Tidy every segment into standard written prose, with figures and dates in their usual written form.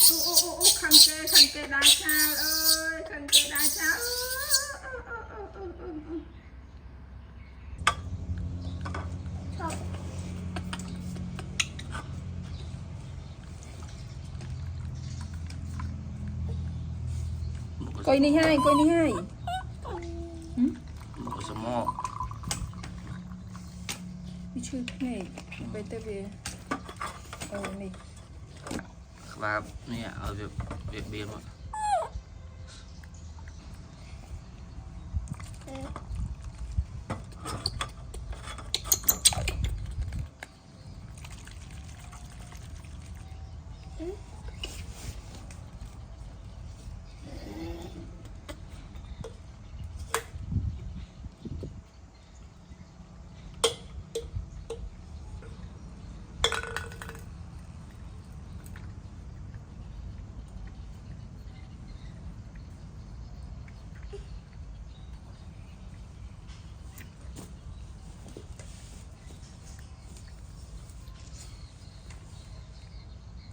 khăn kê đá cha ơi khăn kê đá cha coi đi hai một số mò đi chơi này bây giờ về này và nè ở việc biếng ạ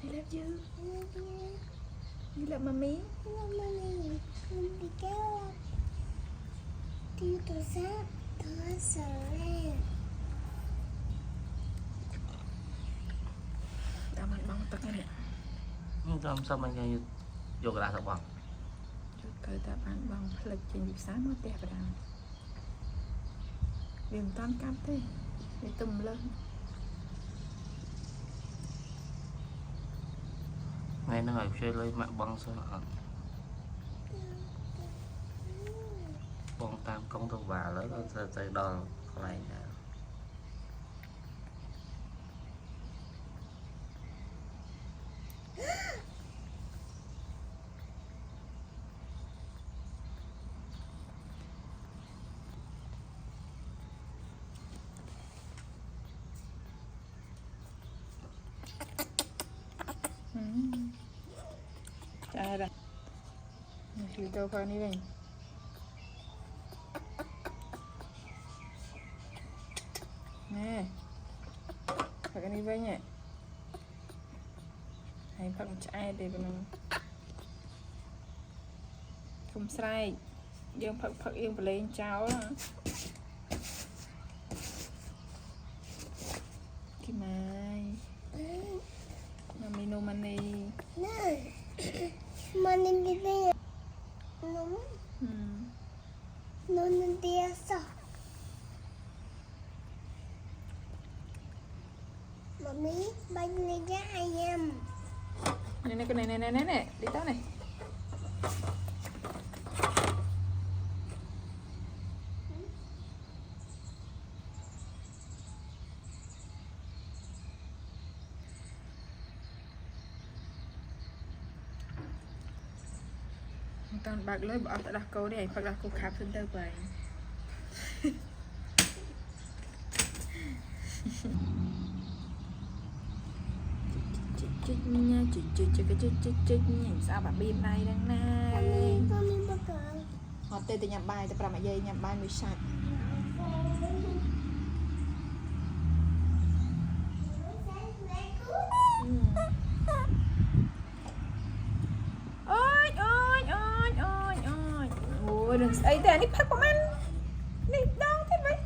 I love you. You love mommy? Đi kéo đi tôi sát tôi sợ lên Tao mặt bóng tắc này. không sao mình cái vô cái đá thật bằng Cơ ta bán bóng lực trên dịp sáng nó đẹp rồi. Viêm toán cắp thế. Để tùm lên. ngay nó ngồi chơi lấy mạng băng sao hả băng tam công thức bà lấy nó tới đo cái này Chà đây. Thì đâu phải đi đây. Nè. Phải đi với nhỉ. Hay phải chạy để mình không sai. Dương phật yên phải lên cháu đó. Cái mai. Mami no money. money đi đây nóng nó đi sao mami bánh lên giá hai em Này cái này đi tới này. Toàn bạc lưới bỏ đặt câu để phải đặt câu khắp trên tờ vậy. Chích nhìn sao bà biên này đang này. Họ tê từ nhằm bài từ bà dây nhằm bài mới sạch. Ôi đừng ấy thế này phát của anh này đau thế vậy.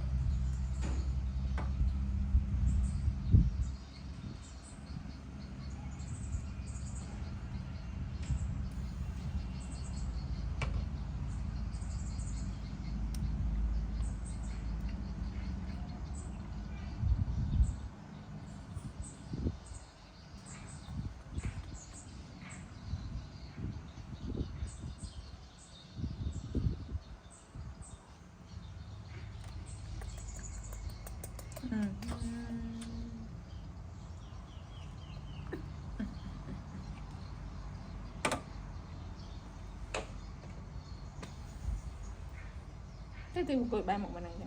Thế thì cười ba một bên này nè.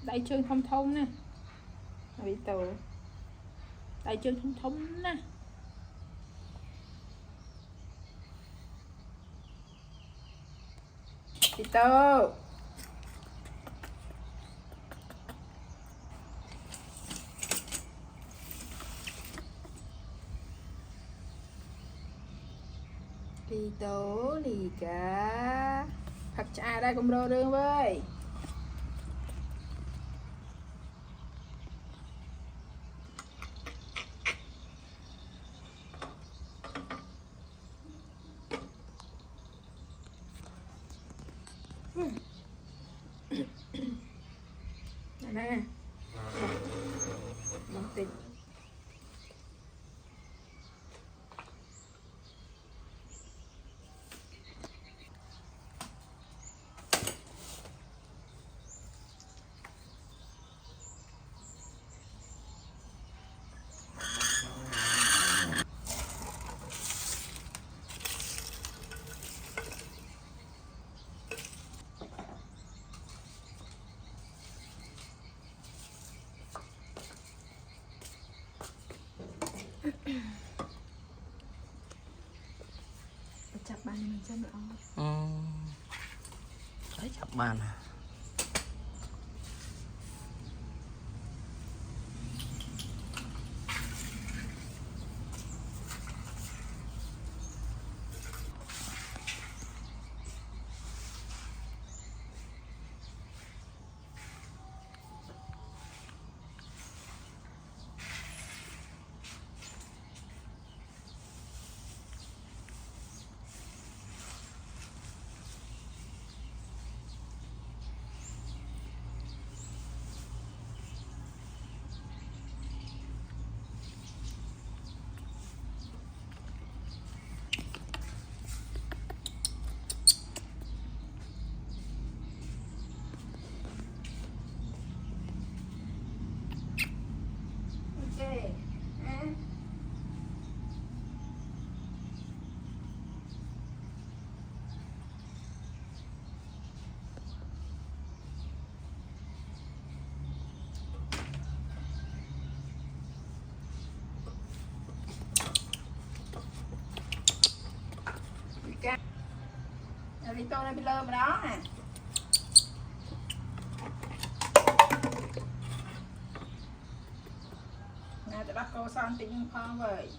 Đại chân thông thông nè. Bị từ đại chân thông thông nè. Bị từ đi tố đi cả thật cha đây cùng đồ đường với nè một tí chặt bàn mình chân nữa đấy chập bàn đi tô này bị lơ mà đó nè nè tụi bắt cô son tính phong vậy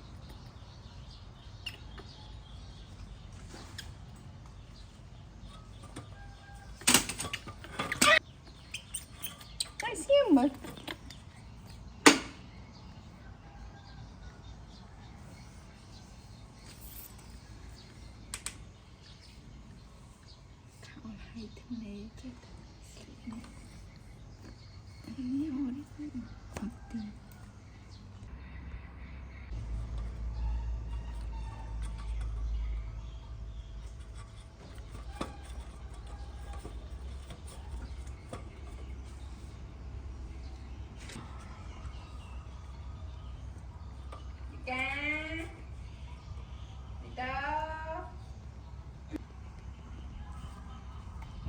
cái xiêm mà hay thế này chứ này hồi đi không tin ca đi đâu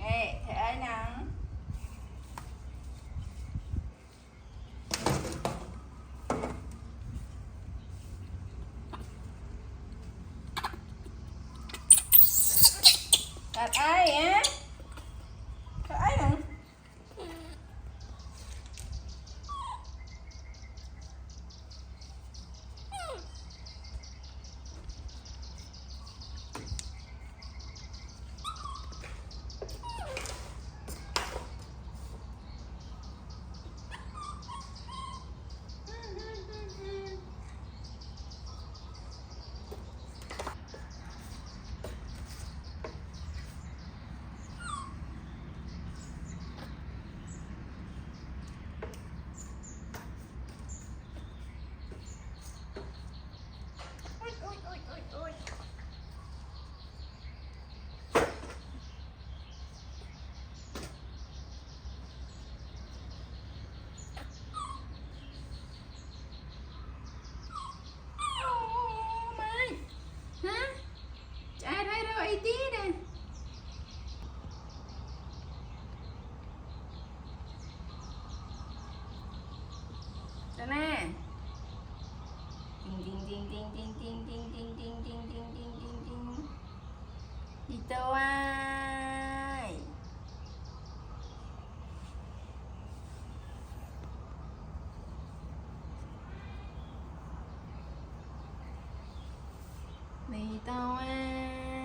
ê thế ấy nắng thật ai á thật ấy nè Đó nè. Ding ding ding ding ding ding ding ding ding ding ding ding ding ding. Dito ai. Dito ai.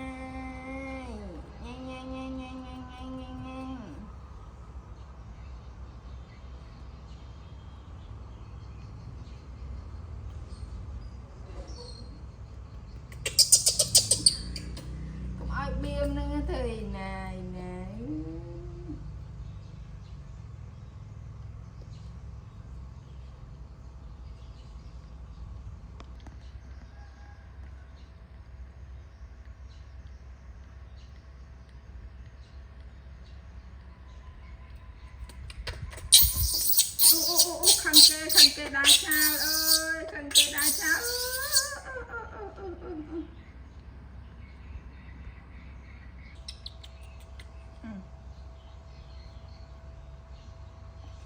khăn kê đá chao ơi khăn kê đá chao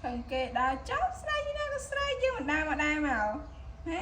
khăn kê đá chao sray như nào có sray chứ mà đai màu hả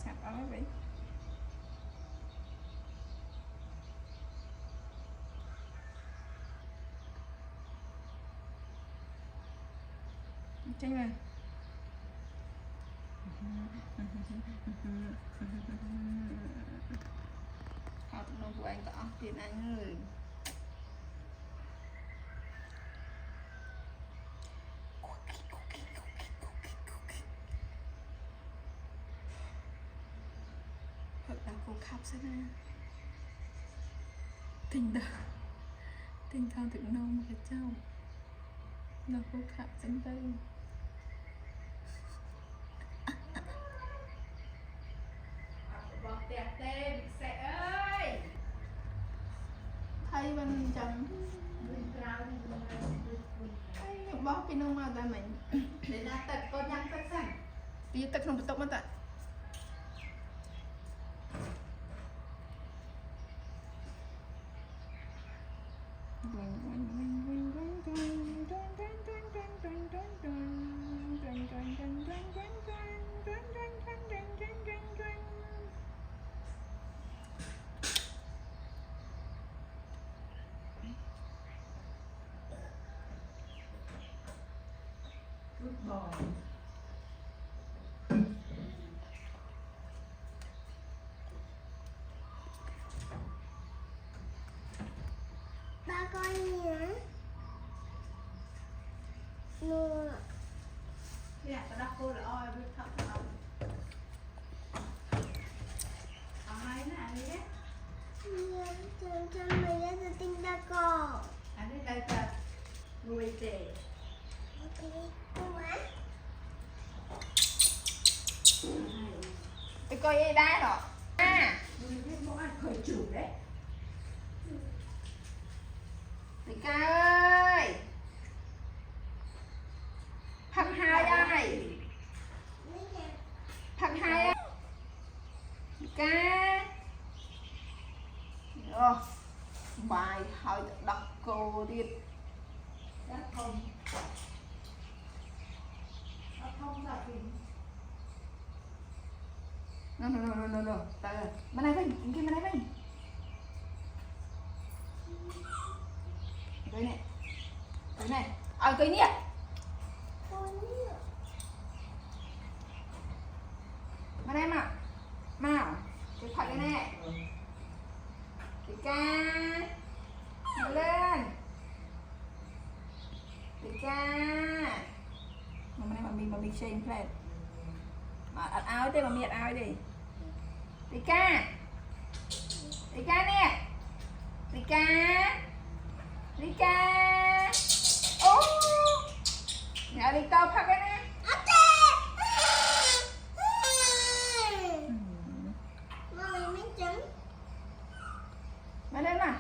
sạch đó vậy tranh này họ tụi nó của anh có tiền anh ơi cô khắp sẽ nè tình thao thực nông cái châu nó cô khắp dẫn đây bọt tẹt tê bị xẹ ơi thấy bên chồng thấy bóp cái nông mà ta mình để ra tật con nhăn tật xanh bây giờ tật không tật mất tật Good boy. Ba con nhá. Mùa. Dạ, tao đọc cô là oi biết thật không? Ai nè, đi á. Chân mày ra từ tinh đa cò. Anh đi đây thật. Nuôi tệ. Ok, cô á. Tôi coi ai đá rồi. À, Nuôi biết mỗi anh khởi chủ đấy. Thầy ca ơi. Phật hai ơi. Phật hai ơi. Ca. Bài hỏi đọc cô đi. Đã không. Đã không ra thì No. Tao bên này bên, kia bên này bên. Cái này. Cái này. Cái này. Bên đây mà. Nào. Cái phải cái này. Cái ca. Mở lên. Cái ca. Mà bên này mà mình xem lên. Áo đi mà miệt áo đi. Cái ca. Rika nè. Rika. Rika. Ô. Nhà Rika phát cái nè. Mami miếng trứng. Mà lên nào.